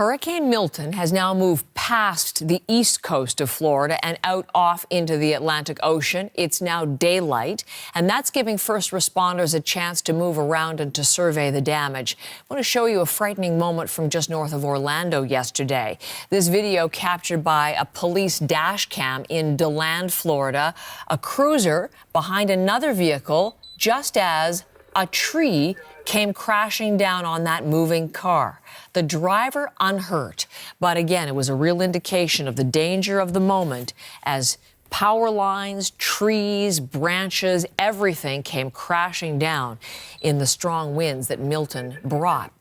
Hurricane Milton has now moved past the east coast of Florida and out off into the Atlantic Ocean. It's now daylight, and that's giving first responders a chance to move around and to survey the damage. I want to show you a frightening moment from just north of Orlando yesterday. This video captured by a police dash cam in DeLand, Florida. A cruiser behind another vehicle just as a tree came crashing down on that moving car. The driver unhurt, but again, it was a real indication of the danger of the moment as power lines, trees, branches, everything came crashing down in the strong winds that Milton brought.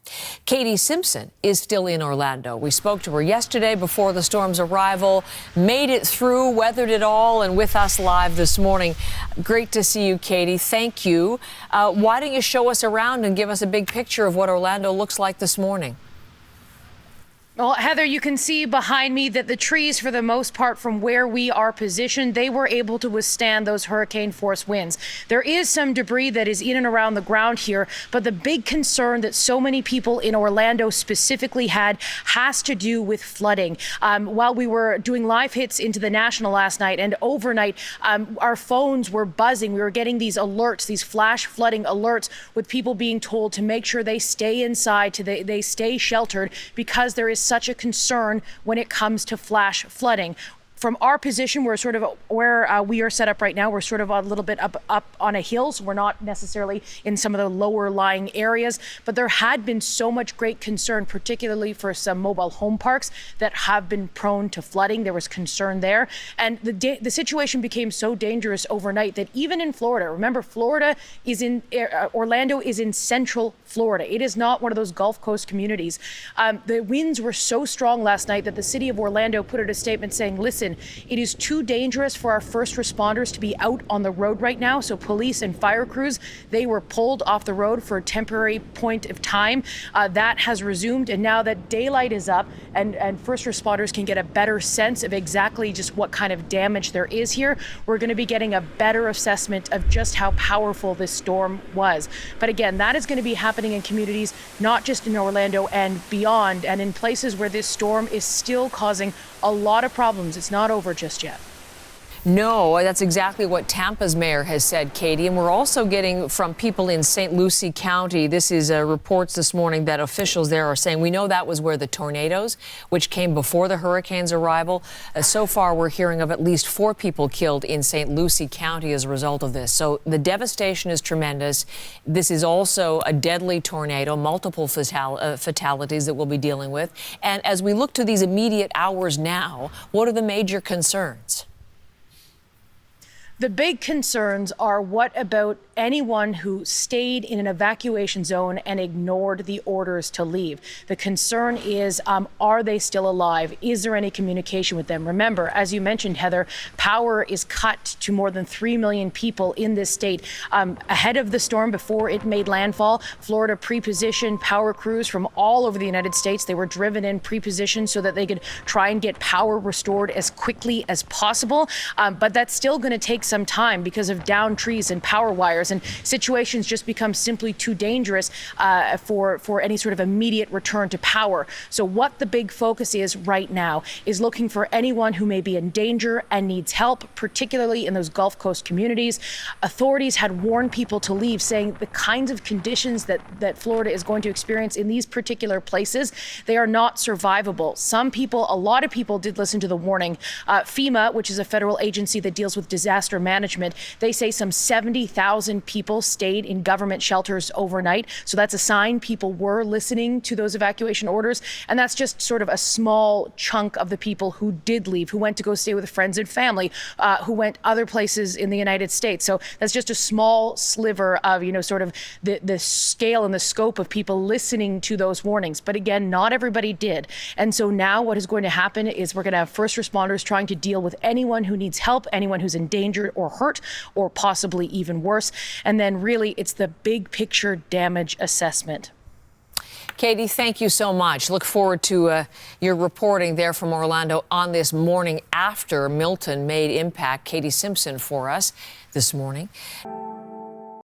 Katie Simpson is still in Orlando. We spoke to her yesterday before the storm's arrival, made it through, weathered it all, and with us live this morning. Great to see you, Katie. Thank you. Why don't you show us around and give us a big picture of what Orlando looks like this morning? Well, Heather, you can see behind me that the trees, for the most part, from where we are positioned, they were able to withstand those hurricane force winds. There is some debris that is in and around the ground here, but the big concern that so many people in Orlando specifically had has to do with flooding. While we were doing live hits into the National last night and overnight, our phones were buzzing. We were getting these alerts, these flash flooding alerts, with people being told to make sure they stay inside, they stay sheltered, because there is such a concern when it comes to flash flooding. From our position, we're sort of where we are set up right now. We're sort of a little bit up on a hill, so we're not necessarily in some of the lower lying areas. But there had been so much great concern, particularly for some mobile home parks that have been prone to flooding. There was concern there, and the situation became so dangerous overnight that even in Florida, remember, Florida is in Orlando is in central Florida. It is not one of those Gulf Coast communities. The winds were so strong last night that the city of Orlando put out a statement saying, "Listen, it is too dangerous for our first responders to be out on the road right now." So police and fire crews, they were pulled off the road for a temporary point of time. That has resumed. And now that daylight is up and first responders can get a better sense of exactly just what kind of damage there is here, we're going to be getting a better assessment of just how powerful this storm was. But again, that is going to be happening in communities, not just in Orlando and beyond, and in places where this storm is still causing a lot of problems. It's not over just yet. No, that's exactly what Tampa's mayor has said, Katie. And we're also getting from people in St. Lucie County. This is reports this morning that officials there are saying, we know that was where the tornadoes, which came before the hurricane's arrival. So far, we're hearing of at least 4 people killed in St. Lucie County as a result of this. So the devastation is tremendous. This is also a deadly tornado, multiple fatalities that we'll be dealing with. And as we look to these immediate hours now, what are the major concerns? The big concerns are, what about anyone who stayed in an evacuation zone and ignored the orders to leave? The concern is, are they still alive? Is there any communication with them? Remember, as you mentioned, Heather, power is cut to more than 3 million people in this state. Ahead of the storm, before it made landfall, Florida pre-positioned power crews from all over the United States. They were driven in pre-positioned so that they could try and get power restored as quickly as possible. But that's still going to take some time because of downed trees and power wires, and situations just become simply too dangerous for any sort of immediate return to power. So what the big focus is right now is looking for anyone who may be in danger and needs help, particularly in those Gulf Coast communities. Authorities had warned people to leave, saying the kinds of conditions that Florida is going to experience in these particular places, they are not survivable. A lot of people did listen to the warning. FEMA, which is a federal agency that deals with disaster management, they say some 70,000 people stayed in government shelters overnight. So that's a sign people were listening to those evacuation orders. And that's just sort of a small chunk of the people who did leave, who went to go stay with friends and family, who went other places in the United States. So that's just a small sliver of, sort of the scale and the scope of people listening to those warnings. But again, not everybody did. And so now what is going to happen is we're going to have first responders trying to deal with anyone who needs help, anyone who's endangered or hurt, or possibly even worse. And then really it's the big picture damage assessment. Katie, thank you so much. Look forward to your reporting there from Orlando on this morning after Milton made impact. Katie Simpson for us this morning.